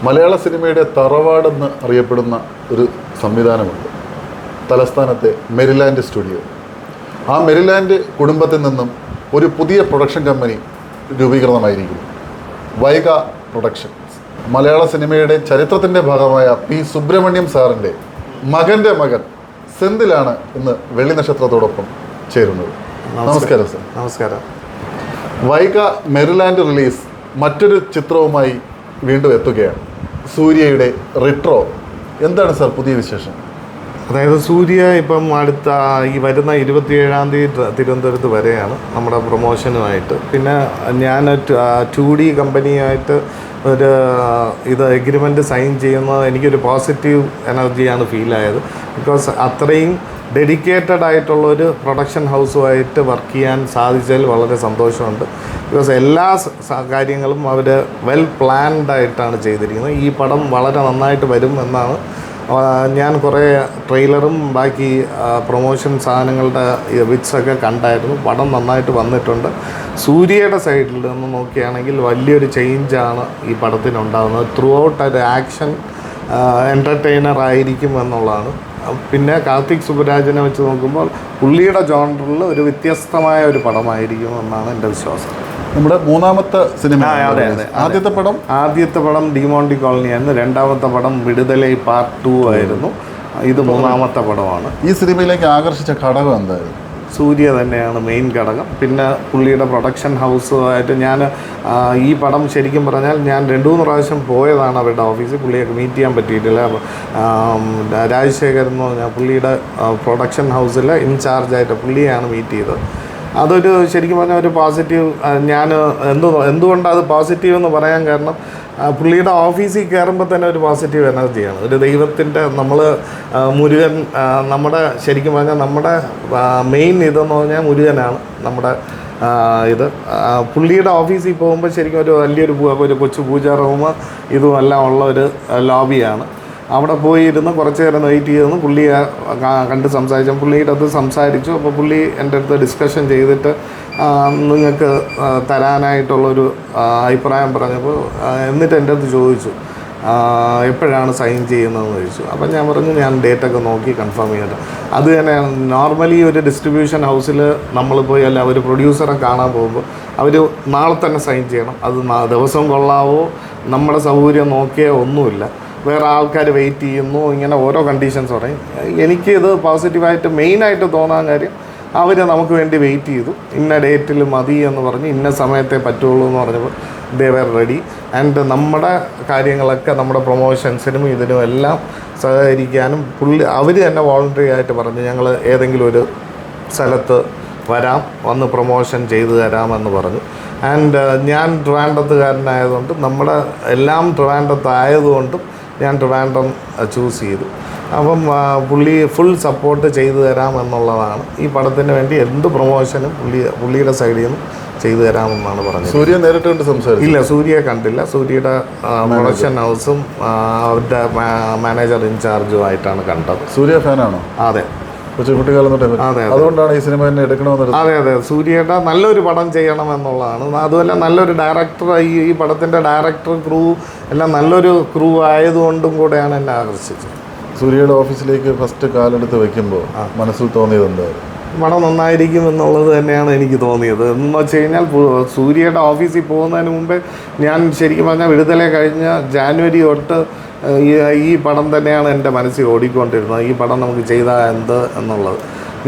മലയാള സിനിമയുടെ തറവാടെന്ന് അറിയപ്പെടുന്ന ഒരു സംവിധാനമുണ്ട്, തലസ്ഥാനത്തെ മെരിലാൻഡ് സ്റ്റുഡിയോ. ആ മെരിലാൻഡ് കുടുംബത്തിൽ നിന്നും ഒരു പുതിയ പ്രൊഡക്ഷൻ കമ്പനി രൂപീകൃതമായിരിക്കുന്നു, വൈഗ പ്രൊഡക്ഷൻസ്. മലയാള സിനിമയുടെ ചരിത്രത്തിൻ്റെ ഭാഗമായ പി സുബ്രഹ്മണ്യം സാറിൻ്റെ മകൻ്റെ മകൻ സെന്തിലാണ് ഇന്ന് വെള്ളി നക്ഷത്രത്തോടൊപ്പം ചേരുന്നത്. നമസ്കാരം സർ. നമസ്കാരം. വൈഗ മെരിലാൻഡ് റിലീസ് മറ്റൊരു ചിത്രവുമായി വീണ്ടും എത്തുകയാണ്, സൂര്യയുടെ റിട്രോ. എന്താണ് സാർ പുതിയ വിശേഷം? അതായത് സൂര്യ ഇപ്പം അടുത്ത ഈ വരുന്ന 27-ാം തീയതി തിരുവനന്തപുരത്ത് വരെയാണ് നമ്മുടെ പ്രൊമോഷനുമായിട്ട്. പിന്നെ ഞാൻ 2D കമ്പനിയായിട്ട് ഇത് എഗ്രിമെൻറ്റ് സൈൻ ചെയ്യുന്നത് എനിക്കൊരു പോസിറ്റീവ് എനർജിയാണ് ഫീലായത്. ബിക്കോസ് അത്രയും ഡെഡിക്കേറ്റഡ് ആയിട്ടുള്ളൊരു പ്രൊഡക്ഷൻ ഹൗസുമായിട്ട് വർക്ക് ചെയ്യാൻ സാധിച്ചതിൽ വളരെ സന്തോഷമുണ്ട്. ബിക്കോസ് എല്ലാ കാര്യങ്ങളും അവർ വെൽ പ്ലാൻഡ് ആയിട്ടാണ് ചെയ്തിരിക്കുന്നത്. ഈ പടം വളരെ നന്നായിട്ട് വരും എന്നാണ് ഞാൻ കുറേ ട്രെയിലറും ബാക്കി പ്രൊമോഷൻ സാധനങ്ങളുടെ വിറ്റ്സൊക്കെ കണ്ടായിരുന്നു. പടം നന്നായിട്ട് വന്നിട്ടുണ്ട്. സൂര്യയുടെ സൈഡിൽ നിന്ന് നോക്കുകയാണെങ്കിൽ വലിയൊരു ചേഞ്ചാണ് ഈ പടത്തിനുണ്ടാകുന്നത്. ത്രൂ ഔട്ട് ഒരു ആക്ഷൻ എൻ്റർടൈനർ ആയിരിക്കും എന്നുള്ളതാണ്. പിന്നെ കാർത്തിക് സുബരാജിനെ വെച്ച് നോക്കുമ്പോൾ പുള്ളിയുടെ ജോണറിൽ ഒരു വ്യത്യസ്തമായ ഒരു പടമായിരിക്കും എന്നാണ് എൻ്റെ വിശ്വാസം. നമ്മുടെ മൂന്നാമത്തെ സിനിമ. ആദ്യത്തെ പടം ഡിമോണ്ടി കോളനി ആയിരുന്നു. രണ്ടാമത്തെ പടം വിടുതലൈ പാർട്ട് 2 ആയിരുന്നു. ഇത് മൂന്നാമത്തെ പടമാണ്. ഈ സിനിമയിലേക്ക് ആകർഷിച്ച ഘടകം എന്തായിരുന്നു? സൂര്യ തന്നെയാണ് മെയിൻ ഘടകം. പിന്നെ പുള്ളിയുടെ പ്രൊഡക്ഷൻ ഹൗസുമായിട്ട് ഞാൻ ഈ പടം ശരിക്കും പറഞ്ഞാൽ ഞാൻ 2-3 പ്രാവശ്യം പോയതാണ് അവരുടെ ഓഫീസിൽ. പുള്ളിയൊക്കെ മീറ്റ് ചെയ്യാൻ പറ്റിയിട്ടില്ല. രാജശേഖരൻ എന്ന് പറഞ്ഞാൽ പുള്ളിയുടെ പ്രൊഡക്ഷൻ ഹൗസിലെ ഇൻചാർജായിട്ട് പുള്ളിയാണ് മീറ്റ് ചെയ്തത്. അതൊരു ശരിക്കും പറഞ്ഞാൽ ഒരു പോസിറ്റീവ്. ഞാൻ എന്തുകൊണ്ടാണ് അത് പോസിറ്റീവ് എന്ന് പറയാൻ കാരണം, പുള്ളിയുടെ ഓഫീസിൽ കയറുമ്പോൾ തന്നെ ഒരു പോസിറ്റീവ് എനർജിയാണ്. ഒരു ദൈവത്തിൻ്റെ മുരുകൻ നമ്മുടെ ശരിക്കും പറഞ്ഞാൽ നമ്മുടെ മെയിൻ ഇതെന്ന് പറഞ്ഞാൽ മുരുകനാണ് നമ്മുടെ ഇത്. പുള്ളിയുടെ ഓഫീസിൽ പോകുമ്പോൾ ശരിക്കും ഒരു വലിയൊരു കൊച്ചു പൂജാ റൂം ഇതും എല്ലാം ഉള്ള ഒരു ലോബിയാണ്. അവിടെ പോയിരുന്ന് കുറച്ച് നേരം വെയിറ്റ് ചെയ്തെന്ന് പുള്ളിയെ കണ്ട് സംസാരിച്ചു. പുള്ളിയുടെ അടുത്ത് സംസാരിച്ചു. അപ്പോൾ പുള്ളി എൻ്റെ അടുത്ത് ഡിസ്കഷൻ ചെയ്തിട്ട് നിങ്ങൾക്ക് തരാനായിട്ടുള്ളൊരു അഭിപ്രായം പറഞ്ഞപ്പോൾ എന്നിട്ട് എൻ്റെ അടുത്ത് ചോദിച്ചു എപ്പോഴാണ് സൈൻ ചെയ്യുന്നതെന്ന് ചോദിച്ചു. അപ്പം ഞാൻ പറഞ്ഞു ഞാൻ ഡേറ്റൊക്കെ നോക്കി കൺഫേം ചെയ്തിട്ട്. അത് തന്നെ നോർമലി ഒരു ഡിസ്ട്രിബ്യൂഷൻ ഹൗസിൽ നമ്മൾ പോയി അല്ല ഒരു പ്രൊഡ്യൂസറെ കാണാൻ പോകുമ്പോൾ അവർ നാളെ തന്നെ സൈൻ ചെയ്യണം. അത് ദിവസം കൊള്ളാവോ നമ്മുടെ സൗകര്യം നോക്കിയോ ഒന്നുമില്ല. വേറെ ആൾക്കാർ വെയിറ്റ് ചെയ്യുന്നു, ഇങ്ങനെ ഓരോ കണ്ടീഷൻസ് പറയും. എനിക്കിത് പോസിറ്റീവായിട്ട് മെയിനായിട്ട് തോന്നാൻ കാര്യം അവർ നമുക്ക് വേണ്ടി വെയിറ്റ് ചെയ്തു. ഇന്ന ഡേറ്റിൽ മതി എന്ന് പറഞ്ഞ് ഇന്ന സമയത്തെ പറ്റുള്ളൂ എന്ന് പറഞ്ഞപ്പോൾ ദേ വെർ റെഡി. ആൻഡ് നമ്മുടെ കാര്യങ്ങളൊക്കെ നമ്മുടെ പ്രൊമോഷൻസിനും ഇതിനും എല്ലാം സഹകരിക്കാനും അവർ തന്നെ വോളണ്ടറി ആയിട്ട് പറഞ്ഞു ഞങ്ങൾ ഏതെങ്കിലും ഒരു സ്ഥലത്ത് വന്ന് പ്രൊമോഷൻ ചെയ്തു തരാമെന്ന് പറഞ്ഞു. ആൻഡ് ഞാൻ ട്രിവാൻഡ്രത്തുകാരനായതുകൊണ്ട് നമ്മുടെ എല്ലാം ട്രിവാൻഡ്രത്തായതുകൊണ്ടും ഞാൻ ട്രിവാൻഡ്രം ചൂസ് ചെയ്തു. അപ്പം പുള്ളി ഫുൾ സപ്പോർട്ട് ചെയ്തു തരാമെന്നുള്ളതാണ്. ഈ പടത്തിന് വേണ്ടി എന്ത് പ്രൊമോഷനും പുള്ളിയുടെ സൈഡിൽ നിന്ന് ചെയ്തു തരാമെന്നാണ് പറഞ്ഞത്. സൂര്യ നേരിട്ട് കണ്ട് സംസാരിച്ചു? ഇല്ല, സൂര്യയെ കണ്ടില്ല. സൂര്യയുടെ പ്രൊഡക്ഷൻ ഹൗസും അവരുടെ മാനേജർ ഇൻചാർജുമായിട്ടാണ് കണ്ടത്. സൂര്യ ഫാനാണോ? അതെ, കുട്ടിക്കാലം തൊട്ടേ. അതെ, അതുകൊണ്ടാണ് ഈ സിനിമ തന്നെ എടുക്കണമെന്ന്. അതെ, സൂര്യയുടെ നല്ലൊരു പടം ചെയ്യണമെന്നുള്ളതാണ്. അതുമല്ല നല്ലൊരു ഡയറക്ടർ, ഈ പടത്തിൻ്റെ ഡയറക്ടർ ക്രൂ എല്ലാം നല്ലൊരു ക്രൂ ആയതുകൊണ്ടും കൂടെയാണ് എന്നെ ആകർഷിച്ചത്. സൂര്യയുടെ ഓഫീസിലേക്ക് ഫസ്റ്റ് കാലെടുത്ത് വെക്കുമ്പോൾ മനസ്സിൽ തോന്നിയത് എന്തായിരുന്നു? പടം നന്നായിരിക്കും എന്നുള്ളത് തന്നെയാണ് എനിക്ക് തോന്നിയത്. എന്ന് വെച്ച് കഴിഞ്ഞാൽ സൂര്യയുടെ ഓഫീസിൽ പോകുന്നതിന് മുമ്പേ ഞാൻ ശരിക്കും പറഞ്ഞാൽ വിടുതല കഴിഞ്ഞ ജാനുവരി തൊട്ട് ഈ പടം തന്നെയാണ് എൻ്റെ മനസ്സിൽ ഓടിക്കൊണ്ടിരുന്നത്. ഈ പടം നമുക്ക് ചെയ്താൽ എന്ത് എന്നുള്ളത്.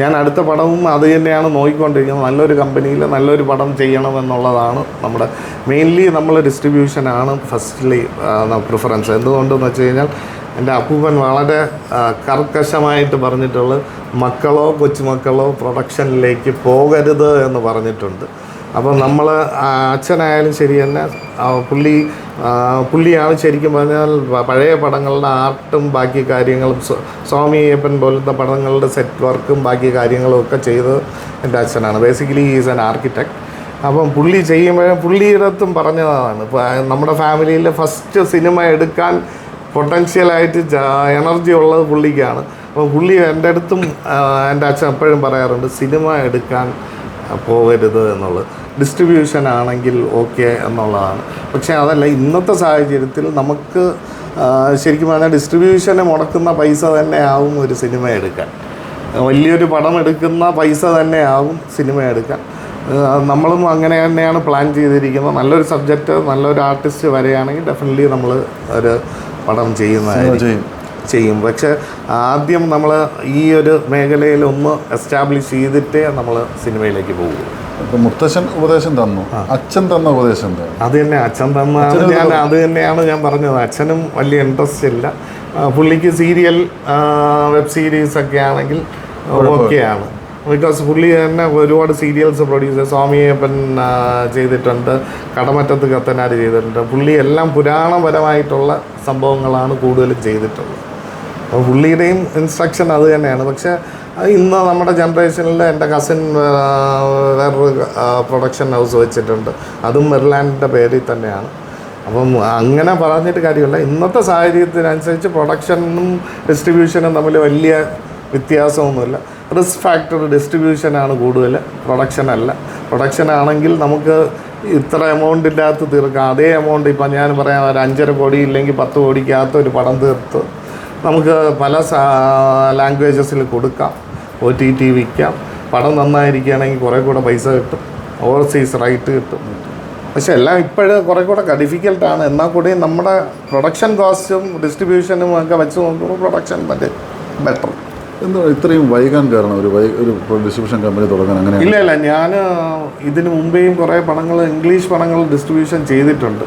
ഞാൻ അടുത്ത പടവും അത് തന്നെയാണ് നോക്കിക്കൊണ്ടിരിക്കുന്നത്. നല്ലൊരു കമ്പനിയിൽ നല്ലൊരു പടം ചെയ്യണമെന്നുള്ളതാണ് നമ്മുടെ മെയിൻലി നമ്മൾ ഡിസ്ട്രിബ്യൂഷനാണ് ഫസ്റ്റ്ലി പ്രിഫറൻസ്. എന്തുകൊണ്ടെന്ന് വെച്ച് കഴിഞ്ഞാൽ എൻ്റെ അപ്പൂപ്പൻ വളരെ കർക്കശമായിട്ട് പറഞ്ഞിട്ടുള്ളത് മക്കളോ കൊച്ചുമക്കളോ പ്രൊഡക്ഷനിലേക്ക് പോകരുത് എന്ന് പറഞ്ഞിട്ടുണ്ട്. അപ്പം നമ്മൾ അച്ഛനായാലും ശരി തന്നെ പുള്ളിയാണ് ശരിക്കും പറഞ്ഞാൽ പഴയ പടങ്ങളുടെ ആർട്ടും ബാക്കി കാര്യങ്ങളും സ്വാമി അയ്യപ്പൻ പോലത്തെ പടങ്ങളുടെ സെറ്റ് വർക്കും ബാക്കി കാര്യങ്ങളും ഒക്കെ ചെയ്തത് എൻ്റെ അച്ഛനാണ്. Basically is an architect. അപ്പം പുള്ളി ചെയ്യുമ്പോഴും പുള്ളിയുടെ അടുത്തും പറഞ്ഞതാണ് നമ്മുടെ ഫാമിലിയിൽ ഫസ്റ്റ് സിനിമ എടുക്കാൻ പൊട്ടൻഷ്യലായിട്ട് എനർജി ഉള്ളത് പുള്ളിക്കാണ്. അപ്പോൾ പുള്ളി എൻ്റെ അടുത്തും എൻ്റെ അച്ഛൻ എപ്പോഴും പറയാറുണ്ട് സിനിമ എടുക്കാൻ പോകരുത് എന്നുള്ളത്. ഡിസ്ട്രിബ്യൂഷൻ ആണെങ്കിൽ ഓക്കെ എന്നുള്ളതാണ്. പക്ഷേ അതല്ല, ഇന്നത്തെ സാഹചര്യത്തിൽ നമുക്ക് ശരിക്കും പറഞ്ഞാൽ ഡിസ്ട്രിബ്യൂഷന് മുടക്കുന്ന പൈസ തന്നെ ആവും ഒരു സിനിമ എടുക്കാൻ. വലിയൊരു പടം എടുക്കുന്ന പൈസ തന്നെ ആവും സിനിമ എടുക്കാൻ. നമ്മളും അങ്ങനെ തന്നെയാണ് പ്ലാൻ ചെയ്തിരിക്കുന്നത്. നല്ലൊരു സബ്ജക്റ്റ്, നല്ലൊരു ആർട്ടിസ്റ്റ് വരികയാണെങ്കിൽ ഡെഫിനറ്റ്ലി നമ്മൾ ഒരു പടം ചെയ്യും. പക്ഷേ ആദ്യം നമ്മൾ ഈ ഒരു മേഖലയിൽ ഒന്ന് എസ്റ്റാബ്ലിഷ് ചെയ്തിട്ടേ നമ്മൾ സിനിമയിലേക്ക് പോകും. മുത്തശ്ശൻ ഉപദേശം തന്നു, അച്ഛൻ തന്ന ഉപദേശം എന്താ? അത് തന്നെ, അച്ഛൻ തന്നാണ് അത് തന്നെയാണ് ഞാൻ പറഞ്ഞത്. അച്ഛനും വലിയ ഇൻട്രസ്റ്റ് ഇല്ല. പുള്ളിക്ക് സീരിയൽ, വെബ് സീരീസ് ഒക്കെ ആണെങ്കിൽ ഓക്കെയാണ്. ബിക്കോസ് പുള്ളി തന്നെ ഒരുപാട് സീരിയൽസ് പ്രൊഡ്യൂസ്, സ്വാമിയപ്പൻ ചെയ്തിട്ടുണ്ട്, കടമറ്റത്ത് കത്തനാർ ചെയ്തിട്ടുണ്ട്. പുള്ളി എല്ലാം പുരാണപരമായിട്ടുള്ള സംഭവങ്ങളാണ് കൂടുതലും ചെയ്തിട്ടുള്ളത്. അപ്പോൾ പുള്ളിയുടെയും ഇൻസ്ട്രക്ഷൻ അത് തന്നെയാണ്. പക്ഷേ ഇന്ന് നമ്മുടെ ജനറേഷനിൽ എൻ്റെ കസിൻ വേറൊരു പ്രൊഡക്ഷൻ ഹൗസ് വെച്ചിട്ടുണ്ട്, അതും മെറിലാൻഡിൻ്റെ പേരിൽ തന്നെയാണ്. അപ്പം അങ്ങനെ പറഞ്ഞിട്ട് കാര്യമില്ല. ഇന്നത്തെ സാഹചര്യത്തിനനുസരിച്ച് പ്രൊഡക്ഷനും ഡിസ്ട്രിബ്യൂഷനും തമ്മിൽ വലിയ വ്യത്യാസമൊന്നുമില്ല. റിസ്ക് ഫാക്ടർ ഡിസ്ട്രിബ്യൂഷനാണ് കൂടുതൽ, പ്രൊഡക്ഷനല്ല. പ്രൊഡക്ഷനാണെങ്കിൽ നമുക്ക് ഇത്ര എമൗണ്ടിൻ്റെ അകത്ത് തീർക്കാം. അതേ എമൗണ്ട് ഇപ്പം ഞാൻ പറയാം, ഒരു 5.5 കോടി ഇല്ലെങ്കിൽ 10 കോടിക്കകത്ത് ഒരു പടം തീർത്ത് നമുക്ക് പല ലാംഗ്വേജസിൽ കൊടുക്കാം, OTT വിൽക്കാം. പടം നന്നായിരിക്കുകയാണെങ്കിൽ കുറേ കൂടെ പൈസ കിട്ടും, ഓവർസീസ് റൈറ്റ് കിട്ടും. പക്ഷെ എല്ലാം ഇപ്പോഴും കുറേ കൂടെ ഡിഫിക്കൽട്ടാണ്. എന്നാൽ കൂടി നമ്മുടെ പ്രൊഡക്ഷൻ കോസ്റ്റും ഡിസ്ട്രിബ്യൂഷനും ഒക്കെ വെച്ച് നോക്കുമ്പോൾ പ്രൊഡക്ഷൻ ബെറ്റർ. എന്താ ഇത്രയും വൈകാൻ കാരണം? ഒരു ഡിസ്ട്രിബ്യൂഷൻ കമ്പനി തുടങ്ങാൻ അങ്ങനെ? ഇല്ല, ഞാൻ ഇതിന് മുമ്പേയും കുറേ പടങ്ങൾ, ഇംഗ്ലീഷ് പടങ്ങൾ ഡിസ്ട്രിബ്യൂഷൻ ചെയ്തിട്ടുണ്ട്.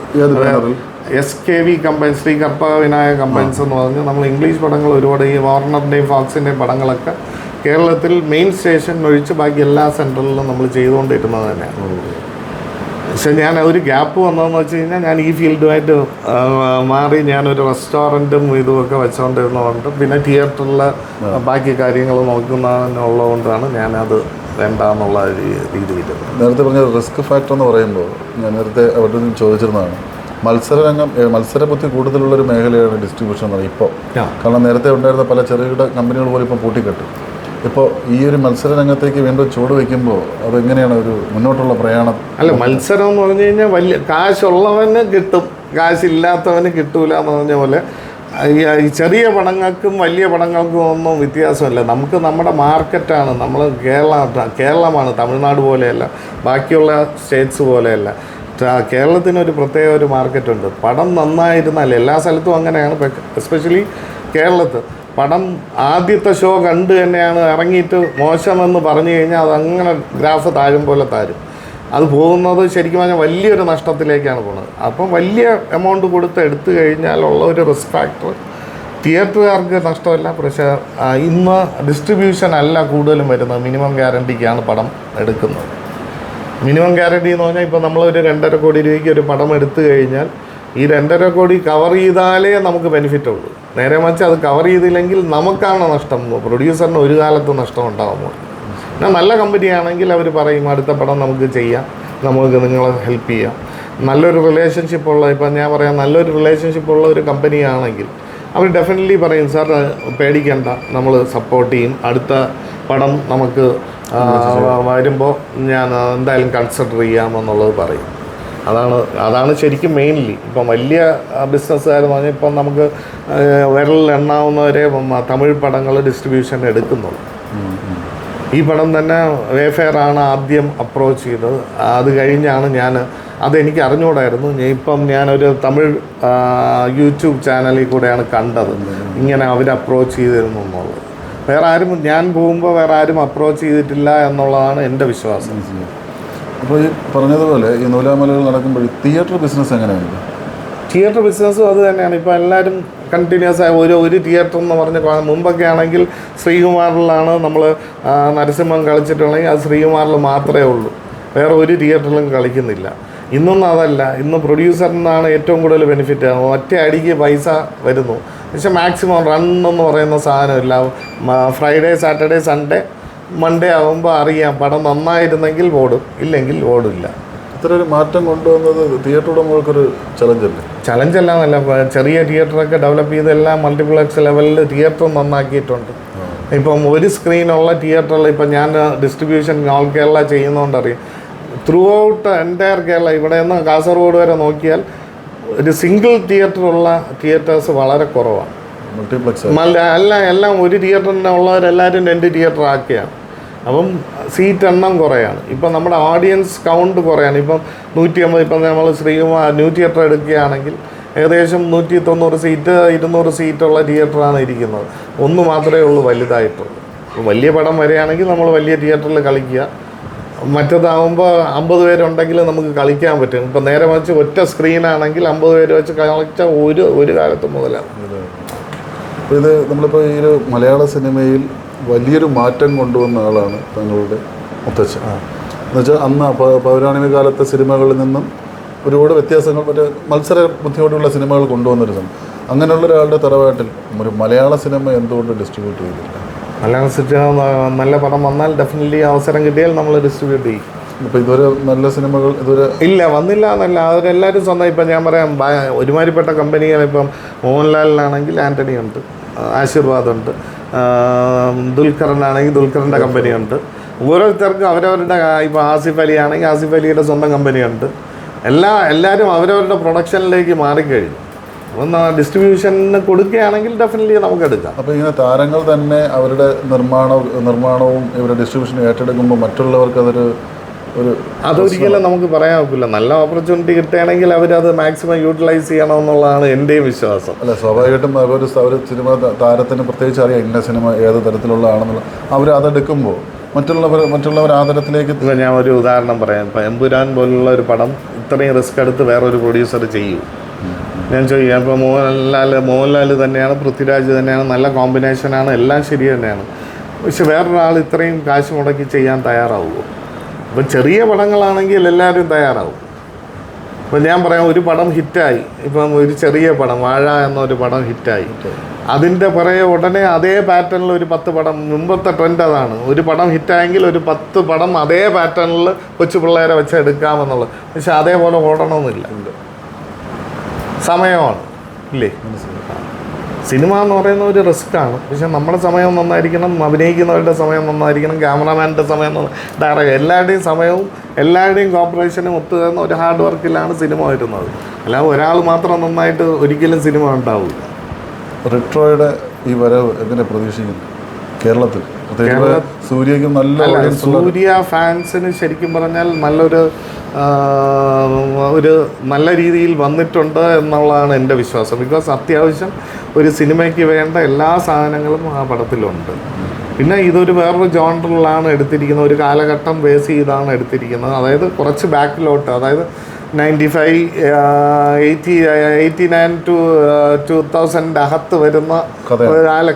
SKV company, Shri Karpaka Vinayaka companies എന്ന് പറഞ്ഞ് നമ്മൾ ഇംഗ്ലീഷ് പടങ്ങൾ ഒരുപാട്, ഈ വാർണറിൻ്റെയും ഫോക്സിൻ്റെയും പടങ്ങളൊക്കെ കേരളത്തിൽ മെയിൻ സ്റ്റേഷൻ ഒഴിച്ച് ബാക്കി എല്ലാ സെൻറ്ററിലും നമ്മൾ ചെയ്തുകൊണ്ടിരുന്നത് തന്നെയാണ്. പക്ഷെ ഞാൻ ഒരു ഗ്യാപ്പ് വന്നതെന്ന് വെച്ച് കഴിഞ്ഞാൽ, ഞാൻ ഈ ഫീൽഡുമായിട്ട് മാറി ഞാനൊരു റെസ്റ്റോറൻറ്റും ഇതുമൊക്കെ വെച്ചുകൊണ്ടിരുന്നതുകൊണ്ട്, പിന്നെ തിയേറ്ററിൽ ബാക്കി കാര്യങ്ങൾ നോക്കുന്നതിനുള്ളതുകൊണ്ടാണ് ഞാനത് വേണ്ടെന്നുള്ള രീതിയിൽ. നേരത്തെ പറഞ്ഞ റിസ്ക് ഫാക്ടർ എന്ന് പറയുമ്പോൾ, ഞാൻ നേരത്തെ അവിടെ നിന്ന് ചോദിച്ചിരുന്നതാണ്, മത്സരബുദ്ധി കൂടുതലുള്ളൊരു മേഖലയാണ് ഡിസ്ട്രിബ്യൂഷൻ എന്ന് പറയുന്നത് ഇപ്പോൾ. കാരണം നേരത്തെ ഉണ്ടായിരുന്ന പല ചെറുകിട കമ്പനികൾ പോലും ഇപ്പോൾ പൂട്ടിക്കെട്ടും. ഇപ്പോൾ ഈ ഒരു മത്സര രംഗത്തേക്ക് വീണ്ടും ചൂട് വയ്ക്കുമ്പോൾ അതെങ്ങനെയാണ് ഒരു മുന്നോട്ടുള്ള പ്രയാണം? അല്ല, മത്സരം എന്ന് പറഞ്ഞു കഴിഞ്ഞാൽ വലിയ കാശുള്ളവന് കിട്ടും, കാശില്ലാത്തവന് കിട്ടൂല എന്ന് പറഞ്ഞ പോലെ ഈ ചെറിയ പടങ്ങൾക്കും വലിയ പടങ്ങൾക്കും ഒന്നും വ്യത്യാസമില്ല. നമുക്ക് നമ്മുടെ മാർക്കറ്റാണ്, നമ്മൾ കേരളമാണ്, തമിഴ്നാട് പോലെയല്ല, ബാക്കിയുള്ള സ്റ്റേറ്റ്സ് പോലെയല്ല. കേരളത്തിനൊരു പ്രത്യേക ഒരു മാർക്കറ്റുണ്ട്. പടം നന്നായിരുന്നാൽ, എല്ലാ സ്ഥലത്തും അങ്ങനെയാണ്, എസ്പെഷ്യലി കേരളത്തിൽ പടം ആദ്യത്തെ ഷോ കണ്ട് തന്നെയാണ് ഇറങ്ങിയിട്ട് മോശമെന്ന് പറഞ്ഞു കഴിഞ്ഞാൽ അതങ്ങനെ ഗ്രാഫ് താഴും പോലെ താഴും. അത് പോകുന്നത് ശരിക്കും പറഞ്ഞാൽ വലിയൊരു നഷ്ടത്തിലേക്കാണ് പോകുന്നത്. അപ്പം വലിയ എമൗണ്ട് കൊടുത്ത് എടുത്തു കഴിഞ്ഞാലുള്ള ഒരു റിസ്ക് ഫാക്ടർ തിയേറ്ററുകാർക്ക് നഷ്ടമല്ല. പക്ഷേ ഇന്ന് ഡിസ്ട്രിബ്യൂഷൻ അല്ല കൂടുതലും വരുന്നത്, മിനിമം ഗ്യാരണ്ടിക്കാണ് പടം എടുക്കുന്നത്. മിനിമം ഗ്യാരണ്ടി എന്ന് പറഞ്ഞാൽ ഇപ്പോൾ നമ്മളൊരു 2.5 കോടി രൂപയ്ക്ക് ഒരു പടം എടുത്തു കഴിഞ്ഞാൽ ഈ 2.5 കോടി കവർ ചെയ്താലേ നമുക്ക് ബെനിഫിറ്റ് ഉള്ളൂ. നേരെ മറിച്ച് അത് കവർ ചെയ്തില്ലെങ്കിൽ നമുക്കാണ് നഷ്ടം, പ്രൊഡ്യൂസറിന് ഒരു കാലത്ത് നഷ്ടം ഉണ്ടാകുമ്പോൾ. എന്നാൽ നല്ല കമ്പനിയാണെങ്കിൽ അവർ പറയും അടുത്ത പടം നമുക്ക് ചെയ്യാം, നമുക്ക് നിങ്ങളെ ഹെൽപ്പ് ചെയ്യാം. നല്ലൊരു റിലേഷൻഷിപ്പുള്ള, ഇപ്പം ഞാൻ പറയാം, നല്ലൊരു റിലേഷൻഷിപ്പുള്ള ഒരു കമ്പനിയാണെങ്കിൽ അവർ ഡെഫിനറ്റ്ലി പറയും, സാർ പേടിക്കേണ്ട, നമ്മൾ സപ്പോർട്ട് ചെയ്യും, അടുത്ത പടം നമുക്ക് വരുമ്പോൾ ഞാൻ എന്തായാലും കൺസിഡർ ചെയ്യാമെന്നുള്ളത് പറയും. അതാണ് ശരിക്കും മെയിൻലി. ഇപ്പം വലിയ ബിസിനസ്സുകാരെന്ന് പറഞ്ഞാൽ ഇപ്പം നമുക്ക് വിരലിൽ എണ്ണാവുന്നവരെ തമിഴ് പടങ്ങൾ ഡിസ്ട്രിബ്യൂഷൻ എടുക്കുന്നുള്ളൂ. ഈ പടം തന്നെ വേഫെയറാണ് ആദ്യം അപ്രോച്ച് ചെയ്തത്. അത് കഴിഞ്ഞാണ് അതെനിക്ക് അറിഞ്ഞുകൂടായിരുന്നു. ഇപ്പം ഞാനൊരു തമിഴ് യൂട്യൂബ് ചാനലിൽ കൂടെയാണ് കണ്ടത് ഇങ്ങനെ അവർ അപ്രോച്ച് ചെയ്തിരുന്നു എന്നുള്ളത്. ഞാൻ പോകുമ്പോൾ വേറെ ആരും അപ്രോച്ച് ചെയ്തിട്ടില്ല എന്നുള്ളതാണ് എൻ്റെ വിശ്വാസം. അപ്പോൾ ഈ പറഞ്ഞതുപോലെ ഈ നൂലാമലകൾ നടക്കുമ്പോൾ തിയേറ്റർ ബിസിനസ് എങ്ങനെയാണ്? തിയേറ്റർ ബിസിനസ്സും അത് തന്നെയാണ്. ഇപ്പോൾ എല്ലാവരും കണ്ടിന്യൂസ് ആയി ഒരു തിയേറ്റർ എന്ന് പറഞ്ഞ്, മുമ്പൊക്കെ ആണെങ്കിൽ ശ്രീകുമാറിലാണ് നമ്മൾ നരസിംഹം കളിച്ചിട്ടുണ്ടെങ്കിൽ അത് ശ്രീകുമാറിൽ മാത്രമേ ഉള്ളൂ, വേറെ ഒരു തിയേറ്ററിലും കളിക്കുന്നില്ല. ഇന്നൊന്നും അതല്ല. ഇന്ന് പ്രൊഡ്യൂസറിനാണ് ഏറ്റവും കൂടുതൽ ബെനിഫിറ്റ്. ഒറ്റ അടിക്ക് പൈസ വരുന്നു. പക്ഷേ മാക്സിമം റൺ എന്ന് പറയുന്ന സാധനമില്ല. ഫ്രൈഡേ, സാറ്റർഡേ, സൺഡേ, മൺഡേ ആകുമ്പോൾ അറിയാം പടം നന്നായിരുന്നെങ്കിൽ ഓടും, ഇല്ലെങ്കിൽ ഓടില്ല. ഇത്ര ഒരു മാറ്റം കൊണ്ടുവന്നത് തിയേറ്റർ ഉടമകൾക്കൊരു ചലഞ്ചല്ലേ? ചലഞ്ചല്ലാന്നല്ല, ചെറിയ തിയേറ്ററൊക്കെ ഡെവലപ്പ് ചെയ്തെല്ലാം മൾട്ടിപ്ലക്സ് ലെവലിൽ തിയേറ്റർ നന്നാക്കിയിട്ടുണ്ട്. ഇപ്പം ഒരു സ്ക്രീനുള്ള തിയേറ്ററിൽ ഇപ്പം ഞാൻ ഡിസ്ട്രിബ്യൂഷൻ ഓൾ കേരള ചെയ്യുന്നതുകൊണ്ടറിയാം, ത്രൂ ഔട്ട് എൻറ്റയർ കേരള ഇവിടെ നിന്ന് കാസർഗോഡ് വരെ നോക്കിയാൽ ഒരു സിംഗിൾ തിയേറ്ററുള്ള തിയേറ്റേഴ്സ് വളരെ കുറവാണ്. മൾട്ടിപ്ലക്സ് എല്ലാം ഒരു തിയേറ്ററിൻ്റെ ഉള്ളവരെല്ലാവരും 2 തിയേറ്റർ ആക്കിയാണ്. അപ്പം സീറ്റ് എണ്ണം കുറയാണ്. ഇപ്പം നമ്മുടെ ഓഡിയൻസ് കൗണ്ട് കുറയാണ്. ഇപ്പം 150, ഇപ്പം നമ്മൾ ശ്രീകുമാർ ന്യൂ തിയേറ്റർ എടുക്കുകയാണെങ്കിൽ ഏകദേശം 190 സീറ്റ് 200 സീറ്റുള്ള തിയേറ്ററാണ് ഇരിക്കുന്നത്. ഒന്ന് മാത്രമേ ഉള്ളൂ വലുതായിട്ടുള്ളൂ. വലിയ പടം വരികയാണെങ്കിൽ നമ്മൾ വലിയ തിയേറ്ററിൽ കളിക്കുക. മറ്റേതാകുമ്പോൾ 50 പേരുണ്ടെങ്കിൽ നമുക്ക് കളിക്കാൻ പറ്റും. ഇപ്പം നേരെ വെച്ച് ഒറ്റ സ്ക്രീനാണെങ്കിൽ 50 പേര് വെച്ച് കളിച്ചാൽ ഒരു കാലത്ത് മുതലാണ്. അപ്പോൾ ഇത് നമ്മളിപ്പോൾ ഈ ഒരു മലയാള സിനിമയിൽ വലിയൊരു മാറ്റം കൊണ്ടുവന്ന ആളാണ് തങ്ങളുടെ മുത്തച്ഛൻ. എന്നുവെച്ചാൽ അന്ന് പൗരാണിക കാലത്തെ സിനിമകളിൽ നിന്നും ഒരുപാട് വ്യത്യാസങ്ങൾ, മറ്റേ മത്സര ബുദ്ധിയോടുള്ള സിനിമകൾ കൊണ്ടുവന്നൊരു സമയം. അങ്ങനെയുള്ള ഒരാളുടെ തറവാട്ടിൽ ഒരു മലയാള സിനിമ എന്തുകൊണ്ട് ഡിസ്ട്രിബ്യൂട്ട് ചെയ്തില്ല? മലയാള സിനിമ നല്ല പടം വന്നാൽ ഡെഫിനറ്റ്ലി അവസരം കിട്ടിയാൽ നമ്മൾ ഡിസ്ട്രിബ്യൂട്ട് ചെയ്യും. അപ്പോൾ ഇതുവരെ നല്ല സിനിമകൾ ഇതുവരെ ഇല്ല, വന്നില്ല എന്നല്ല, അവരെല്ലാവരും സ്വന്തം. ഇപ്പം ഞാൻ പറയാം, ഒരുമാതിരിപ്പെട്ട കമ്പനികൾ ഇപ്പം മോഹൻലാലിനാണെങ്കിൽ ആൻ്റണി ഉണ്ട്, ആശീർവാദുണ്ട്, ദുൽഖറിനാണെങ്കിൽ ദുൽഖറിൻ്റെ കമ്പനിയുണ്ട്. ഓരോരുത്തർക്കും അവരവരുടെ, ഇപ്പോൾ ആസിഫ് അലി ആണെങ്കിൽ ആസിഫ് അലിയുടെ സ്വന്തം കമ്പനിയുണ്ട്. എല്ലാവരും അവരവരുടെ പ്രൊഡക്ഷനിലേക്ക് മാറിക്കഴിഞ്ഞു. അപ്പം ഡിസ്ട്രിബ്യൂഷന് കൊടുക്കുകയാണെങ്കിൽ ഡെഫിനറ്റ്ലി നമുക്ക് എടുക്കാം. അപ്പോൾ ഇങ്ങനെ താരങ്ങൾ തന്നെ അവരുടെ നിർമ്മാണവും ഇവരുടെ ഡിസ്ട്രിബ്യൂഷനും ഏറ്റെടുക്കുമ്പോൾ മറ്റുള്ളവർക്ക് അതൊരിക്കലും നമുക്ക് പറയാൻ ഒക്കില്ല. നല്ല ഓപ്പർച്യൂണിറ്റി കിട്ടുകയാണെങ്കിൽ അവരത് മാക്സിമം യൂട്ടിലൈസ് ചെയ്യണമെന്നുള്ളതാണ് എൻ്റെയും വിശ്വാസം. അല്ല, സ്വാഭാവികമായിട്ടും അവർ സിനിമ താരത്തിന് പ്രത്യേകിച്ച് അറിയാം ഇന്ന സിനിമ ഏത് തരത്തിലുള്ളതാണെന്നുള്ള. അവരതെടുക്കുമ്പോൾ മറ്റുള്ളവർ ആ തരത്തിലേക്ക്. ഇപ്പം ഞാൻ ഒരു ഉദാഹരണം പറയാം. ഇപ്പം എമ്പുരാൻ പോലുള്ള ഒരു പടം ഇത്രയും റിസ്ക് എടുത്ത് വേറൊരു പ്രൊഡ്യൂസർ ചെയ്യൂ, ഞാൻ ചോദിക്കാം. ഇപ്പോൾ മോഹൻലാൽ തന്നെയാണ്, പൃഥ്വിരാജ് തന്നെയാണ്, നല്ല കോമ്പിനേഷനാണ്, എല്ലാം ശരി തന്നെയാണ്. പക്ഷെ വേറൊരാൾ ഇത്രയും കാശ് മുടക്കി ചെയ്യാൻ തയ്യാറാവുമോ? ഇപ്പം ചെറിയ പടങ്ങളാണെങ്കിൽ എല്ലാവരും തയ്യാറാവും. ഇപ്പം ഞാൻ പറയാം, ഒരു പടം ഹിറ്റായി, ഇപ്പം ഒരു ചെറിയ പടം വാഴ എന്നൊരു പടം ഹിറ്റായി, അതിൻ്റെ പുറകെ ഉടനെ അതേ പാറ്റേണിൽ ഒരു 10 പടം, മുമ്പത്തെ ട്രെൻഡ് അതാണ്, ഒരു പടം ഹിറ്റായെങ്കിൽ ഒരു 10 പടം അതേ പാറ്റേണിൽ കൊച്ചു പിള്ളേരെ വെച്ച് എടുക്കാമെന്നുള്ളത്. പക്ഷെ അതേപോലെ ഓടണമെന്നില്ല, സമയമാണ് ഇല്ലേ. സിനിമ എന്ന് പറയുന്ന ഒരു റിസ്ക്കാണ്. പക്ഷെ നമ്മുടെ സമയം നന്നായിരിക്കണം, അഭിനയിക്കുന്നവരുടെ സമയം നന്നായിരിക്കണം, ക്യാമറാമാൻ്റെ സമയം, ഡയറക്ടർ, എല്ലാവരുടെയും സമയവും എല്ലാവരുടെയും കോപ്പറേഷനും ഒത്തുചേർന്ന ഒരു ഹാർഡ് വർക്കിലാണ് സിനിമ വരുന്നത്. അല്ലാതെ ഒരാൾ മാത്രം നന്നായിട്ട് ഒരിക്കലും സിനിമ ഉണ്ടാവില്ല. റെട്രോയുടെ ഈ വരവ് എങ്ങനെ പ്രതീക്ഷിക്കുന്നു കേരളത്തിൽ? സൂര്യയ്ക്കും നല്ല സൂര്യ ഫാൻസിന് ശരിക്കും പറഞ്ഞാൽ ഒരു നല്ല രീതിയിൽ വന്നിട്ടുണ്ട് എന്നുള്ളതാണ് എൻ്റെ വിശ്വാസം. ബിക്കോസ് അത്യാവശ്യം ഒരു സിനിമയ്ക്ക് വേണ്ട എല്ലാ സാധനങ്ങളും ആ പടത്തിലുണ്ട്. പിന്നെ ഇതൊരു വേറൊരു ജോണറിലാണ് എടുത്തിരിക്കുന്നത്, ഒരു കാലഘട്ടം ബേസ് ചെയ്താണ് എടുത്തിരിക്കുന്നത്. അതായത് കുറച്ച് ബാക്കിലോട്ട്, അതായത് 95, 89 to 2000 അകത്ത് വരുന്ന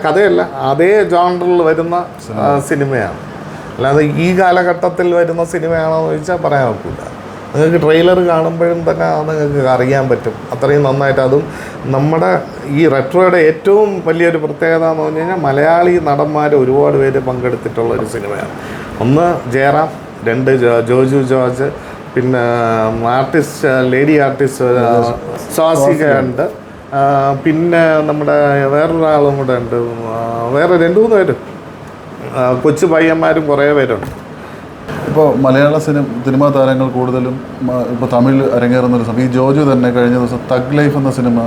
കഥയല്ല, അതേ ജോണറിൽ വരുന്ന സിനിമയാണ്. അല്ലാതെ ഈ കാലഘട്ടത്തിൽ വരുന്ന സിനിമയാണോ എന്ന് ചോദിച്ചാൽ പറയാൻ ഒക്കില്ല. നിങ്ങൾക്ക് ട്രെയിലർ കാണുമ്പോഴും തന്നെ നിങ്ങൾക്ക് അറിയാൻ പറ്റും അത്രയും നന്നായിട്ട്. അതും നമ്മുടെ ഈ റെട്രോയുടെ ഏറ്റവും വലിയൊരു പ്രത്യേകത എന്ന് പറഞ്ഞു കഴിഞ്ഞാൽ മലയാളി നടന്മാർ ഒരുപാട് പേര് പങ്കെടുത്തിട്ടുള്ള ഒരു സിനിമയാണ്. ഒന്ന് ജയറാം, 2 ജോജു ജോർജ്, പിന്നെ ആർട്ടിസ്റ്റ്, ലേഡി ആർട്ടിസ്റ്റ് സ്വാസിക ഉണ്ട്, പിന്നെ നമ്മുടെ വേറൊരാളും കൂടെ ഉണ്ട്, വേറെ 2-3 പേര്, കൊച്ചു പയ്യന്മാരും കുറേ പേരുണ്ട്. ഇപ്പോൾ മലയാള സിനിമാ താരങ്ങൾ കൂടുതലും ഇപ്പോൾ തമിഴ് അരങ്ങേറുന്നൊരു സമയം. ഈ ജോജു തന്നെ കഴിഞ്ഞ ദിവസം തഗ് ലൈഫ് എന്ന സിനിമ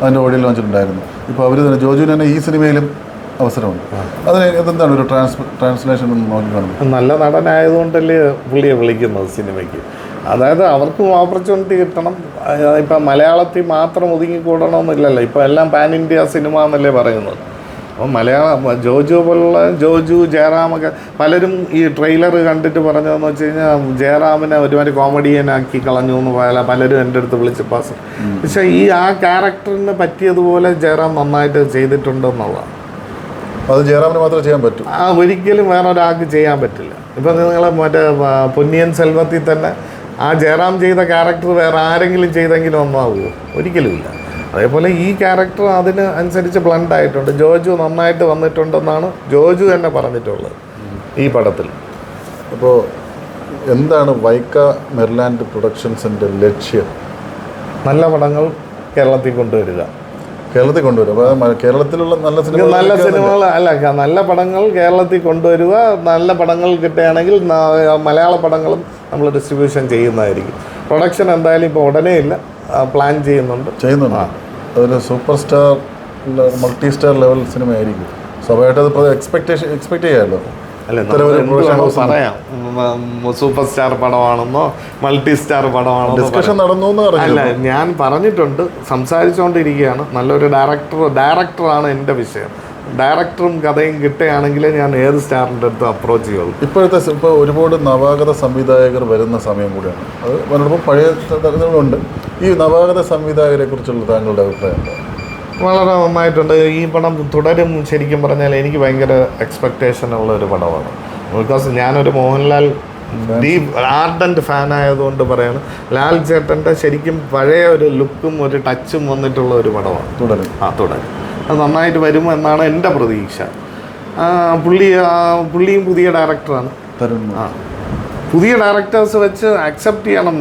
അതിൻ്റെ ഓഡിയോ ലോഞ്ചിട്ടുണ്ടായിരുന്നു. ഇപ്പോൾ അവർ തന്നെ ജോജുവിന് തന്നെ ഈ സിനിമയിലും അവസരമുണ്ട്. അതിന് എന്താണ് ഒരു ട്രാൻസ്ലേഷൻ എന്ന് നോക്കി കാണുന്നത്? നല്ല നടനായതുകൊണ്ടല്ലേ പുള്ളിയെ വിളിക്കുന്നത് സിനിമയ്ക്ക്. അതായത് അവർക്കും ഓപ്പർച്യൂണിറ്റി കിട്ടണം. ഇപ്പം മലയാളത്തിൽ മാത്രം ഒതുങ്ങിക്കൂടണമെന്നില്ലല്ലോ. ഇപ്പോൾ എല്ലാം പാൻ ഇന്ത്യ സിനിമ എന്നല്ലേ പറയുന്നത്. അപ്പോൾ ജോജു പോലുള്ള ജയറാമൊക്കെ പലരും ഈ ട്രെയിലർ കണ്ടിട്ട് പറഞ്ഞതെന്ന് വെച്ച് കഴിഞ്ഞാൽ ജയറാമിനെ ഒരുമാതിരി കോമഡിയനാക്കി കളഞ്ഞു എന്ന് പലരും എൻ്റെ അടുത്ത് വിളിച്ച് പാസ്. പക്ഷേ ആ ക്യാരക്ടറിന് പറ്റിയതുപോലെ ജയറാം നന്നായിട്ട് ചെയ്തിട്ടുണ്ടെന്നുള്ളതാണ്. അത് ജയറാമിന് മാത്രമേ ചെയ്യാൻ പറ്റൂ, ഒരിക്കലും വേറൊരാൾക്ക് ചെയ്യാൻ പറ്റില്ല. ഇപ്പം നിങ്ങൾ മറ്റേ പൊന്നിയൻ സെൽവത്തിൽ തന്നെ ആ ജയറാം ചെയ്ത ക്യാരക്ടർ വേറെ ആരെങ്കിലും ചെയ്തെങ്കിലും ഒന്നാവുമോ? ഒരിക്കലുമില്ല. അതേപോലെ ഈ ക്യാരക്ടർ അതിന് അനുസരിച്ച് ബ്ലണ്ടായിട്ടുണ്ട്. ജോജു നന്നായിട്ട് വന്നിട്ടുണ്ടെന്നാണ് ജോജു തന്നെ പറഞ്ഞിട്ടുള്ളത് ഈ പടത്തിൽ. അപ്പോൾ എന്താണ് വൈക്ക മെർലാൻഡ് പ്രൊഡക്ഷൻസിൻ്റെ ലക്ഷ്യം? നല്ല പടങ്ങൾ കേരളത്തിൽ കൊണ്ടുവരിക. കേരളത്തിൽ കൊണ്ടുവരും. അപ്പോൾ കേരളത്തിലുള്ള നല്ല സിനിമകൾ അല്ല, നല്ല പടങ്ങൾ കേരളത്തിൽ കൊണ്ടുവരിക. നല്ല പടങ്ങൾ കിട്ടുകയാണെങ്കിൽ മലയാള പടങ്ങളും നമ്മൾ ഡിസ്ട്രിബ്യൂഷൻ ചെയ്യുന്നതായിരിക്കും. പ്രൊഡക്ഷൻ എന്തായാലും ഇപ്പോൾ ഉടനെ ഇല്ല, പ്ലാൻ ചെയ്യുന്നുണ്ട്. അതൊരു super star multi star level cinema ആയിരിക്കും. സ്വാഭാവികമായിട്ട് അത് എക്സ്പെക്ട് ചെയ്യാമല്ലോ. അല്ല, പറയാം സൂപ്പർ സ്റ്റാർ പടമാണെന്നോ മൾട്ടി സ്റ്റാർ പടമാണെന്നോ ഡിസ്കഷൻ നടന്നു. അല്ല, ഞാൻ പറഞ്ഞിട്ടുണ്ട്, സംസാരിച്ചുകൊണ്ടിരിക്കുകയാണ്. നല്ലൊരു ഡയറക്ടറാണ് എൻ്റെ വിഷയം. ഡയറക്ടറും കഥയും കിട്ടുകയാണെങ്കിൽ ഞാൻ ഏത് സ്റ്റാറിൻ്റെ അടുത്ത് അപ്രോച്ച് ചെയ്യുള്ളൂ. ഇപ്പോൾ ഒരുപാട് നവാഗത സംവിധായകർ വരുന്ന സമയം കൂടിയാണ്. അത് പലർക്കും പഴയ തരങ്ങളുണ്ട്. ഈ നവാഗത സംവിധായകരെ കുറിച്ചുള്ള താങ്കളുടെ അഭിപ്രായം എന്താ? വളരെ നന്നായിട്ടുണ്ട്. ഈ പടം തുടരും. ശരിക്കും പറഞ്ഞാൽ എനിക്ക് ഭയങ്കര എക്സ്പെക്റ്റേഷൻ ഉള്ള ഒരു പടമാണ്. ബിക്കോസ് ഞാനൊരു മോഹൻലാൽ ഡീപ് ആർഡൻറ്റ് ഫാൻ ആയതുകൊണ്ട് പറയാണ്, ലാൽ ചേട്ടൻ്റെ ശരിക്കും പഴയ ഒരു ലുക്കും ഒരു ടച്ചും വന്നിട്ടുള്ള ഒരു പടമാണ് തുടരും. അത് നന്നായിട്ട് വരും എന്നാണ് എൻ്റെ പ്രതീക്ഷ. പുള്ളിയും പുതിയ ഡയറക്ടറാണ്. പുതിയ ഡയറക്ടേഴ്സ് വെച്ച് അക്സെപ്റ്റ് ചെയ്യണം.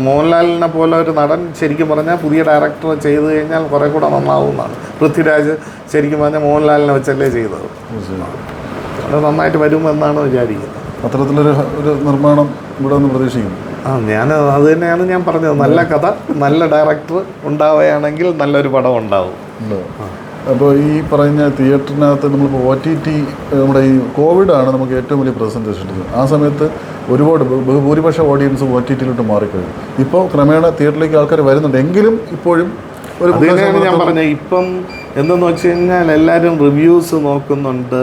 മോഹൻലാലിനെ പോലെ ഒരു നടൻ ശരിക്കും പറഞ്ഞാൽ പുതിയ ഡയറക്ടർ ചെയ്ത് കഴിഞ്ഞാൽ കുറേ കൂടെ നന്നാവുന്നതാണ്. പൃഥ്വിരാജ് ശരിക്കും പറഞ്ഞാൽ മോഹൻലാലിനെ വെച്ചല്ലേ ചെയ്തത്. അത് നന്നായിട്ട് വരുമെന്നാണ് വിചാരിക്കുന്നത്. അത്തരത്തിലൊരു നിർമ്മാണം ഇവിടെ നിന്ന് പ്രതീക്ഷിക്കുന്നു. ഞാൻ അത് തന്നെയാണ് ഞാൻ പറഞ്ഞത്. നല്ല കഥ, നല്ല ഡയറക്ടർ ഉണ്ടാവുകയാണെങ്കിൽ നല്ലൊരു പടം ഉണ്ടാവും. അപ്പോൾ ഈ പറഞ്ഞ തിയേറ്ററിനകത്ത് നമ്മളിപ്പോൾ OTT, നമ്മുടെ ഈ കോവിഡാണ് നമുക്ക് ഏറ്റവും വലിയ പ്രതിസന്ധി സൃഷ്ടിച്ചത്. ആ സമയത്ത് ഒരുപാട് ഭൂരിപക്ഷ ഓഡിയൻസ് OTTയിലോട്ട് മാറിക്കഴിഞ്ഞു. ഇപ്പോൾ ക്രമേണ തിയേറ്ററിലേക്ക് ആൾക്കാർ വരുന്നുണ്ട്. എങ്കിലും ഇപ്പോഴും ഒരു അതിനെയാണ് ഞാൻ പറഞ്ഞത്. ഇപ്പം എന്തെന്ന് വെച്ച് കഴിഞ്ഞാൽ എല്ലാവരും റിവ്യൂസ് നോക്കുന്നുണ്ട്,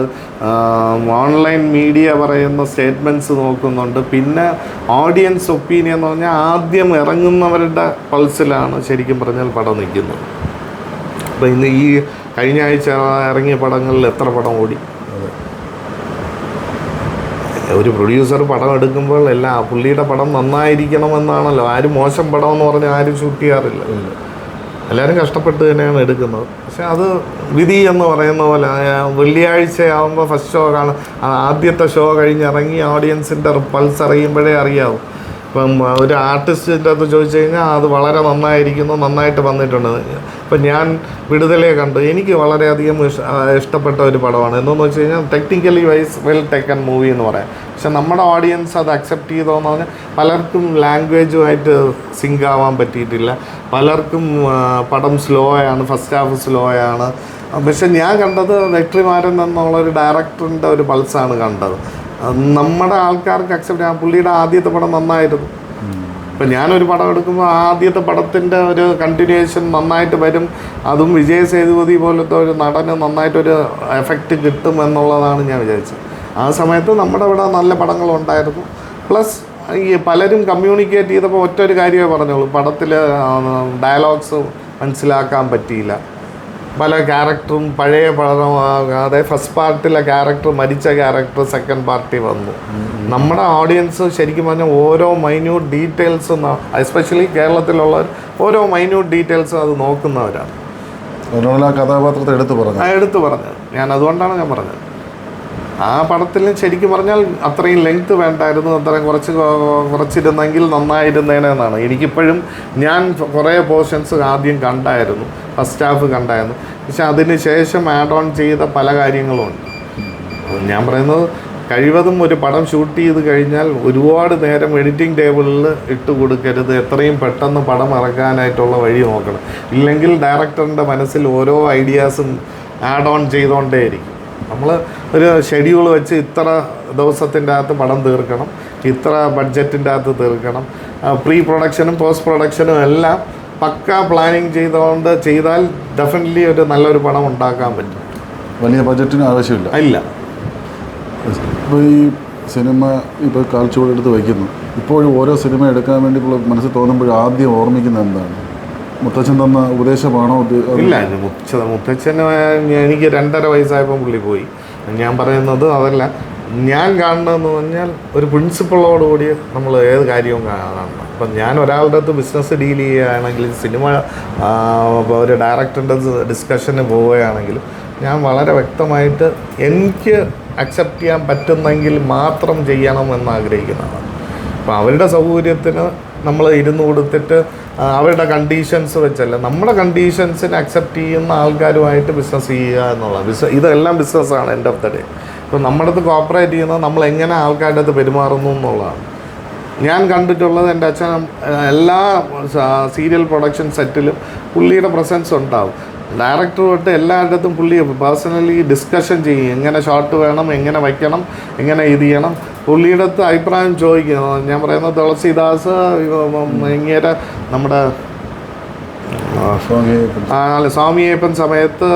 ഓൺലൈൻ മീഡിയ പറയുന്ന സ്റ്റേറ്റ്മെൻറ്റ്സ് നോക്കുന്നുണ്ട്. പിന്നെ ഓഡിയൻസ് ഒപ്പീനിയൻ എന്ന് പറഞ്ഞാൽ ആദ്യം ഇറങ്ങുന്നവരുടെ പൾസിലാണ് ശരിക്കും പറഞ്ഞാൽ പടം നിൽക്കുന്നത്. അപ്പോൾ ഇന്ന് ഈ കഴിഞ്ഞ ആഴ്ച ഇറങ്ങിയ പടങ്ങളിൽ എത്ര പടം ഓടി? ഒരു പ്രൊഡ്യൂസർ പടം എടുക്കുമ്പോൾ പുള്ളിയുടെ പടം നന്നായിരിക്കണമെന്നാണല്ലോ. ആരും മോശം പടം എന്ന് പറഞ്ഞാൽ ആരും ഷൂട്ട് ചെയ്യാറില്ല. എല്ലാവരും കഷ്ടപ്പെട്ട് തന്നെയാണ് എടുക്കുന്നത്. പക്ഷെ അത് വിധി എന്ന് പറയുന്ന പോലെ വെള്ളിയാഴ്ച ആകുമ്പോൾ ഫസ്റ്റ് ഷോ കാണും. ആദ്യത്തെ ഷോ കഴിഞ്ഞിറങ്ങി ഓഡിയൻസിൻ്റെ പൾസ് അറിയുമ്പോഴേ അറിയാവും. ഇപ്പം ഒരു ആർട്ടിസ്റ്റിൻ്റെ അടുത്ത് ചോദിച്ചു കഴിഞ്ഞാൽ അത് വളരെ നന്നായിരിക്കുന്നു, നന്നായിട്ട് വന്നിട്ടുണ്ട്. ഇപ്പം ഞാൻ വിടുതലയെ കണ്ടു, എനിക്ക് വളരെയധികം ഇഷ്ടപ്പെട്ട ഒരു പടമാണ്. എന്തെന്ന് വെച്ച് കഴിഞ്ഞാൽ technically wise well taken movie എന്ന് പറയാം. പക്ഷെ നമ്മുടെ ഓഡിയൻസ് അത് അക്സെപ്റ്റ് ചെയ്തോന്ന് പറഞ്ഞാൽ പലർക്കും ലാംഗ്വേജുമായിട്ട് സിങ്ക് ആവാൻ പറ്റിയിട്ടില്ല. പലർക്കും പടം സ്ലോ ആണ്, ഫസ്റ്റ് ഹാഫ് സ്ലോ ആണ്. പക്ഷെ ഞാൻ കണ്ടത് വെട്രിമാരൻ എന്നുള്ളൊരു ഡയറക്ടറിൻ്റെ ഒരു പൾസാണ് കണ്ടത്. നമ്മുടെ ആൾക്കാർക്ക് അക്സെപ്റ്റ് ചെയ്യാൻ. പുള്ളിയുടെ ആദ്യത്തെ പടം നന്നായിരുന്നു. ഇപ്പം ഞാനൊരു പടം എടുക്കുമ്പോൾ ആദ്യത്തെ പടത്തിൻ്റെ ഒരു കണ്ടിന്യൂവേഷൻ നന്നായിട്ട് വരും. അതും വിജയ് സേതുപതി പോലത്തെ ഒരു നടന് നന്നായിട്ടൊരു എഫക്റ്റ് കിട്ടും എന്നുള്ളതാണ് ഞാൻ വിചാരിച്ചത്. ആ സമയത്ത് നമ്മുടെ ഇവിടെ നല്ല പടങ്ങളുണ്ടായിരുന്നു. പ്ലസ് ഈ പലരും കമ്മ്യൂണിക്കേറ്റ് ചെയ്തപ്പോൾ ഒറ്റൊരു കാര്യമേ പറഞ്ഞോളൂ, പടത്തിൽ ഡയലോഗ്സ് മനസ്സിലാക്കാൻ പറ്റിയില്ല. പല ക്യാരക്ടറും പഴയ പടം, അതായത് ഫസ്റ്റ് പാർട്ടിലെ ക്യാരക്ടർ മരിച്ച ക്യാരക്ടർ സെക്കൻഡ് പാർട്ടി വന്നു. നമ്മുടെ ഓഡിയൻസ് ശരിക്കും പറഞ്ഞാൽ ഓരോ മൈന്യൂട്ട് ഡീറ്റെയിൽസും, എസ്പെഷ്യലി കേരളത്തിലുള്ളവർ ഓരോ മൈന്യൂട്ട് ഡീറ്റെയിൽസും അത് നോക്കുന്നവരാണ്. കഥാപാത്രത്തെ എടുത്തു പറഞ്ഞത് ഞാൻ അതുകൊണ്ടാണ് ഞാൻ പറഞ്ഞത്. ആ പടത്തിൽ ശരിക്കും പറഞ്ഞാൽ അത്രയും ലെങ്ത് വേണ്ടായിരുന്നു, അത്രയും കുറച്ചിരുന്നെങ്കിൽ നന്നായിരുന്നേനെന്നാണ് എനിക്കിപ്പോഴും. ഞാൻ കുറേ പോർഷൻസ് ആദ്യം കണ്ടായിരുന്നു, ഫസ്റ്റ് ഹാഫ് കണ്ടായിരുന്നു. പക്ഷെ അതിന് ശേഷം ആഡ് ഓൺ ചെയ്ത പല കാര്യങ്ങളുമുണ്ട്. ഞാൻ പറയുന്നത് കഴിവതും ഒരു പടം ഷൂട്ട് ചെയ്ത് കഴിഞ്ഞാൽ ഒരുപാട് നേരം എഡിറ്റിംഗ് ടേബിളിൽ ഇട്ട് കൊടുക്കരുത്. എത്രയും പെട്ടെന്ന് പടം ഇറക്കാനായിട്ടുള്ള വഴി നോക്കണം. ഇല്ലെങ്കിൽ ഡയറക്ടറിൻ്റെ മനസ്സിൽ ഓരോ ഐഡിയാസും ആഡ് ഓൺ ചെയ്തുകൊണ്ടേയിരിക്കും. നമ്മൾ ഒരു ഷെഡ്യൂൾ വെച്ച് ഇത്ര ദിവസത്തിൻ്റെ അകത്ത് പടം തീർക്കണം, ഇത്ര ബഡ്ജറ്റിൻ്റെ അകത്ത് തീർക്കണം, പ്രീ പ്രൊഡക്ഷനും പോസ്റ്റ് പ്രൊഡക്ഷനും എല്ലാം പക്ക പ്ലാനിങ് ചെയ്താൽ ഡെഫിനറ്റ്ലി ഒരു നല്ലൊരു പടം ഉണ്ടാക്കാൻ പറ്റും. വലിയ ബഡ്ജറ്റിന് ആവശ്യമില്ല. ഇല്ല. ഇപ്പോൾ ഈ സിനിമ ഇപ്പോൾ കാഴ്ചപ്പാടെടുത്ത് വയ്ക്കുന്നു. ഇപ്പോഴും ഓരോ സിനിമ എടുക്കാൻ വേണ്ടി മനസ്സിൽ തോന്നുമ്പോൾ ആദ്യം ഓർമ്മിക്കുന്നത് എന്താണ്? മുത്തച്ഛൻ തന്ന ഉപദേശമാണോ? ഇല്ല, മുത്തച്ഛന് എനിക്ക് 2.5 വയസ്സായപ്പോൾ പുള്ളി പോയി. ഞാൻ പറയുന്നത് അതല്ല. ഞാൻ കാണുന്നതെന്ന് പറഞ്ഞാൽ ഒരു പ്രിൻസിപ്പളോടുകൂടി നമ്മൾ ഏത് കാര്യവും കാണണം. അപ്പം ഞാൻ ഒരാളുടെ അടുത്ത് ബിസിനസ് ഡീൽ ചെയ്യുകയാണെങ്കിൽ, സിനിമ ഒരു ഡയറക്ടറിൻ്റെ ഡിസ്കഷന് പോവുകയാണെങ്കിലും ഞാൻ വളരെ വ്യക്തമായിട്ട് എനിക്ക് അക്സെപ്റ്റ് ചെയ്യാൻ പറ്റുന്നെങ്കിൽ മാത്രം ചെയ്യണമെന്ന് ആഗ്രഹിക്കുന്നതാണ്. അപ്പോൾ അവരുടെ സൗകര്യത്തിന് നമ്മൾ ഇരുന്ന് കൊടുത്തിട്ട് അവരുടെ കണ്ടീഷൻസ് വെച്ചല്ല, നമ്മുടെ കണ്ടീഷൻസിന് അക്സെപ്റ്റ് ചെയ്യുന്ന ആൾക്കാരുമായിട്ട് ബിസിനസ് ചെയ്യുക എന്നുള്ളത്. ഇതെല്ലാം ബിസിനസ്സാണ് എൻഡ് ഓഫ് ദ ഡേ. ഇപ്പോൾ നമ്മുടെ അടുത്ത് കോപ്പറേറ്റ് ചെയ്യുന്നത് നമ്മൾ എങ്ങനെ ആൾക്കാരുടെ അടുത്ത് പെരുമാറുന്നു എന്നുള്ളതാണ്. ഞാൻ കണ്ടിട്ടുള്ളത് എൻ്റെ അച്ഛൻ എല്ലാ സീരിയൽ പ്രൊഡക്ഷൻ സെറ്റിലും പുള്ളിയുടെ പ്രസൻസ് ഉണ്ടാവും. ഡയറക്ടർ തൊട്ട് എല്ലായിടത്തും പുള്ളി പേഴ്സണലി ഡിസ്കഷൻ ചെയ്യും, എങ്ങനെ ഷോട്ട് വേണം, എങ്ങനെ വയ്ക്കണം, എങ്ങനെ ഇത് ചെയ്യണം. പുള്ളിയുടെ അടുത്ത് അഭിപ്രായം ചോദിക്കും. ഞാൻ പറയുന്നത് തുളസിദാസ് ഇങ്ങനെ നമ്മുടെ സ്വാമി അയ്യപ്പൻ സമയത്ത്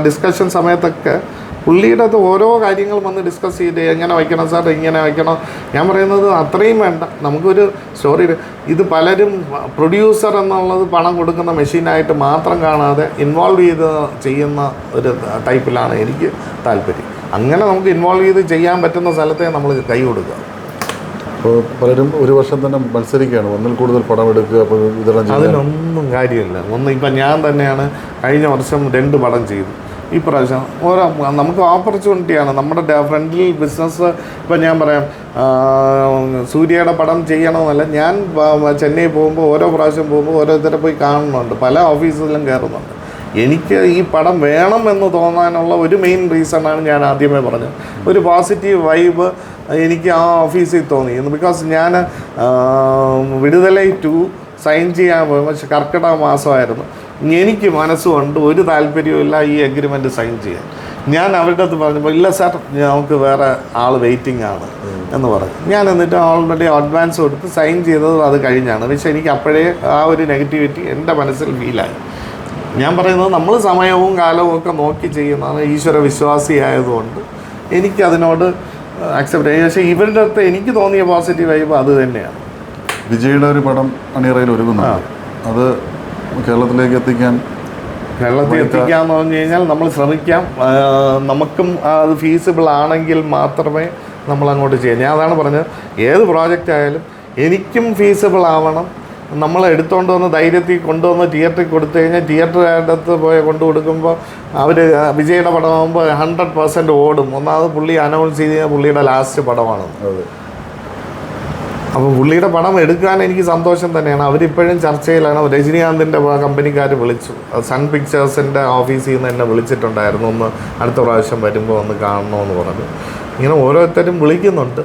ഡിസ്കഷൻ സമയത്തൊക്കെ പുള്ളിയുടെ അത് ഓരോ കാര്യങ്ങൾ വന്ന് ഡിസ്കസ് ചെയ്ത് എങ്ങനെ വയ്ക്കണം സാർ, ഇങ്ങനെ വയ്ക്കണം. ഞാൻ പറയുന്നത് അത്രയും വേണ്ട, നമുക്കൊരു സ്റ്റോറി. ഇത് പലരും പ്രൊഡ്യൂസർ എന്നുള്ളത് പണം കൊടുക്കുന്ന മെഷീനായിട്ട് മാത്രം കാണാതെ ഇൻവോൾവ് ചെയ്ത് ചെയ്യുന്ന ഒരു ടൈപ്പിലാണ് എനിക്ക് താല്പര്യം. അങ്ങനെ നമുക്ക് ഇൻവോൾവ് ചെയ്ത് ചെയ്യാൻ പറ്റുന്ന സ്ഥലത്തെ നമ്മൾ കൈ കൊടുക്കുക. അപ്പോൾ പലരും ഒരു വർഷം തന്നെ മത്സരിക്കുകയാണ്, ഒന്നിൽ കൂടുതൽ പടം എടുക്കുക, അപ്പോൾ വിതരണം ചെയ്യുക. അതിനൊന്നും കാര്യമില്ല. ഇപ്പം ഞാൻ തന്നെയാണ് കഴിഞ്ഞ വർഷം 2 പടം ചെയ്തു. ഈ പ്രാവശ്യം നമുക്ക് ഓപ്പർച്യൂണിറ്റിയാണ്. നമ്മുടെ ഫ്രണ്ടിൽ ബിസിനസ്. ഇപ്പം ഞാൻ പറയാം, സൂര്യയുടെ പടം ചെയ്യണമെന്നല്ല, ഞാൻ ചെന്നൈ പോകുമ്പോൾ ഓരോ പ്രാവശ്യം പോകുമ്പോൾ ഓരോരുത്തരെ പോയി കാണുന്നുണ്ട്, പല ഓഫീസിലും കയറുന്നുണ്ട്. എനിക്ക് ഈ പടം വേണമെന്ന് തോന്നാനുള്ള ഒരു മെയിൻ റീസണാണ് ഞാൻ ആദ്യമേ പറഞ്ഞത്. ഒരു പോസിറ്റീവ് വൈബ് എനിക്ക് ആ ഓഫീസിൽ തോന്നി. ബിക്കോസ് ഞാൻ വിടുതലൈ 2 സൈൻ ചെയ്യാൻ പോയി, പക്ഷെ കർക്കിടക മാസമായിരുന്നു. എനിക്ക് മനസ്സുകൊണ്ട് ഒരു താല്പര്യമില്ല ഈ എഗ്രിമെൻറ്റ് സൈൻ ചെയ്യാൻ. ഞാൻ അവരുടെ അടുത്ത് പറഞ്ഞപ്പോൾ ഇല്ല സാർ, നമുക്ക് വേറെ ആൾ വെയിറ്റിംഗ് ആണ് എന്ന് പറഞ്ഞു. ഞാൻ എന്നിട്ട് ഓൾറെഡി അഡ്വാൻസ് കൊടുത്ത് സൈൻ ചെയ്തത് അത് കഴിഞ്ഞാണ്. പക്ഷേ എനിക്ക് അപ്പോഴേ ആ ഒരു നെഗറ്റിവിറ്റി എൻ്റെ മനസ്സിൽ ഫീലായി. ഞാൻ പറയുന്നത് നമ്മൾ സമയവും കാലവും ഒക്കെ നോക്കി ചെയ്യുന്നതാണ്. ഈശ്വര വിശ്വാസിയായതുകൊണ്ട് എനിക്കതിനോട് അക്സെപ്റ്റ് ചെയ്യും. പക്ഷേ ഇവരുടെ അടുത്ത് എനിക്ക് തോന്നിയ പോസിറ്റീവ് വൈബ് അത് തന്നെയാണ്. വിജയുടെ ഒരു പടം അണിയറയിൽ ഒരുങ്ങുന്നുണ്ട്, അത് കേരളത്തിലേക്ക് എത്തിക്കാന്ന് പറഞ്ഞു കഴിഞ്ഞാൽ നമ്മൾ ശ്രമിക്കാം. നമുക്കും അത് ഫീസിബിൾ ആണെങ്കിൽ മാത്രമേ നമ്മൾ അങ്ങോട്ട് ചെയ്യാം. ഞാൻ അതാണ് പറഞ്ഞത്, ഏത് പ്രോജക്റ്റ് ആയാലും എനിക്കും ഫീസിബിൾ ആവണം. നമ്മൾ എടുത്തുകൊണ്ട് വന്ന് ധൈര്യത്തിൽ കൊണ്ടുവന്ന് തിയേറ്ററിൽ കൊടുത്തു കഴിഞ്ഞാൽ തിയേറ്ററുടെ അടുത്ത് പോയി കൊണ്ടു കൊടുക്കുമ്പോൾ അവർ വിജയുടെ പടമാകുമ്പോൾ 100% ഓടും. ഒന്നാമത് പുള്ളി അനൗൺസ് ചെയ്ത് കഴിഞ്ഞാൽ പുള്ളിയുടെ ലാസ്റ്റ് പടമാണ്. അപ്പോൾ പുള്ളിയുടെ പടം എടുക്കാൻ എനിക്ക് സന്തോഷം തന്നെയാണ്. അവരിപ്പോഴും ചർച്ചയിലാണ്. രജനീകാന്തിൻ്റെ കമ്പനിക്കാർ വിളിച്ചു, സൺ പിക്ചേഴ്സിൻ്റെ ഓഫീസിൽ നിന്ന് എന്നെ വിളിച്ചിട്ടുണ്ടായിരുന്നു, ഒന്ന് അടുത്ത പ്രാവശ്യം വരുമ്പോൾ ഒന്ന് കാണണമെന്ന് പറഞ്ഞു. ഇങ്ങനെ ഓരോരുത്തരും വിളിക്കുന്നുണ്ട്.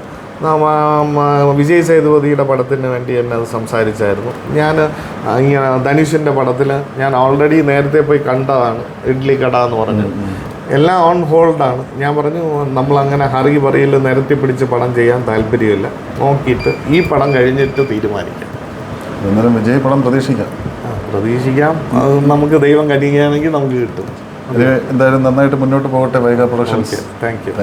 വിജയ് സേതുപതിയുടെ പടത്തിന് വേണ്ടി എന്നെ അത് സംസാരിച്ചായിരുന്നു. ഞാൻ ഇങ്ങനെ ധനുഷിൻ്റെ പടത്തിൽ ഞാൻ ഓൾറെഡി നേരത്തെ പോയി കണ്ടതാണ്, ഇഡ്ലി കട എന്ന് പറഞ്ഞ്. എല്ലാം ഓൺ ഹോൾഡാണ്. ഞാൻ പറഞ്ഞു നമ്മളങ്ങനെ ഹറി പറയിൽ നിരത്തി പിടിച്ച് പടം ചെയ്യാൻ താല്പര്യമില്ല, നോക്കിയിട്ട് ഈ പടം കഴിഞ്ഞിട്ട് തീരുമാനിക്കാം. എന്നാലും വിജയ് പടം പ്രതീക്ഷിക്കാം. അത് നമുക്ക് ദൈവം കനിയുകയാണെങ്കിൽ നമുക്ക് കിട്ടും. എന്തായാലും നന്നായിട്ട് മുന്നോട്ട് പോകട്ടെ വൈഗ പ്രൊഡക്ഷൻസ്. Thank you.